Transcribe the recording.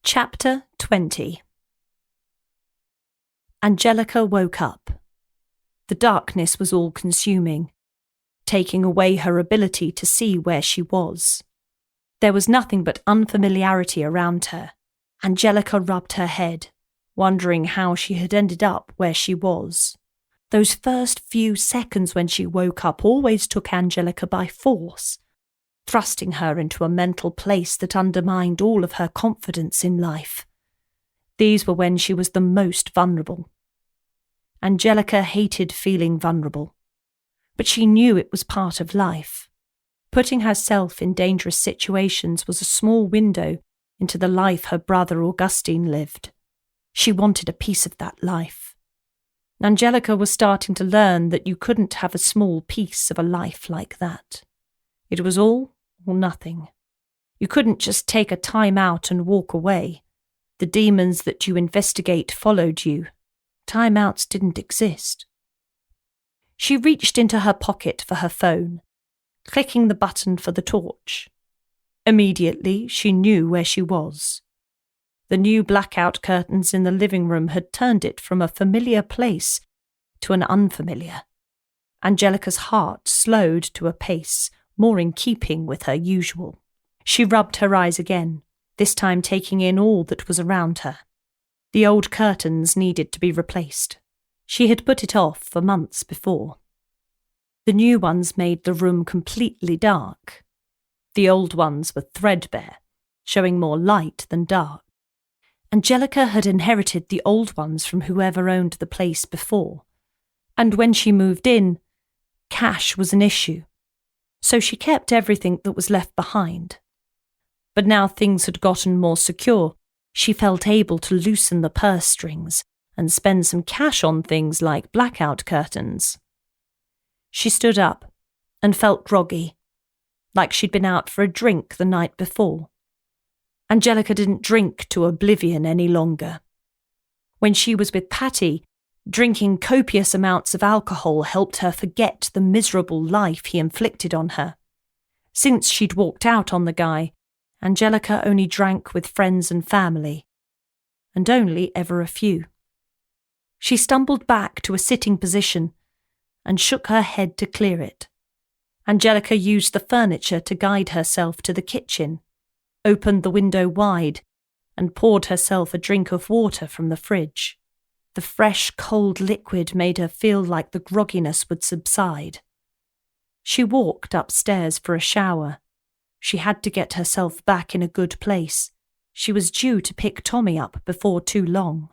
Chapter 20. Angelica woke up. The darkness was all-consuming, taking away her ability to see where she was. There was nothing but unfamiliarity around her. Angelica rubbed her head, wondering how she had ended up where she was. Those first few seconds when she woke up always took Angelica by force, thrusting her into a mental place that undermined all of her confidence in life. These were when she was the most vulnerable. Angelica hated feeling vulnerable, but she knew it was part of life. Putting herself in dangerous situations was a small window into the life her brother Augustine lived. She wanted a piece of that life. Angelica was starting to learn that you couldn't have a small piece of a life like that. It was all or nothing. You couldn't just take a time out and walk away. The demons that you investigate followed you. Timeouts didn't exist. She reached into her pocket for her phone, clicking the button for the torch. Immediately, she knew where she was. The new blackout curtains in the living room had turned it from a familiar place to an unfamiliar. Angelica's heart slowed to a pace more in keeping with her usual. She rubbed her eyes again, this time taking in all that was around her. The old curtains needed to be replaced. She had put it off for months before. The new ones made the room completely dark. The old ones were threadbare, showing more light than dark. Angelica had inherited the old ones from whoever owned the place before, and when she moved in, cash was an issue, so she kept everything that was left behind. But now things had gotten more secure, she felt able to loosen the purse strings and spend some cash on things like blackout curtains. She stood up and felt groggy, like she'd been out for a drink the night before. Angelica didn't drink to oblivion any longer. When she was with Patty, drinking copious amounts of alcohol helped her forget the miserable life he inflicted on her. Since she'd walked out on the guy, Angelica only drank with friends and family, and only ever a few. She stumbled back to a sitting position and shook her head to clear it. Angelica used the furniture to guide herself to the kitchen, opened the window wide, and poured herself a drink of water from the fridge. The fresh, cold liquid made her feel like the grogginess would subside. She walked upstairs for a shower. She had to get herself back in a good place. She was due to pick Tommy up before too long.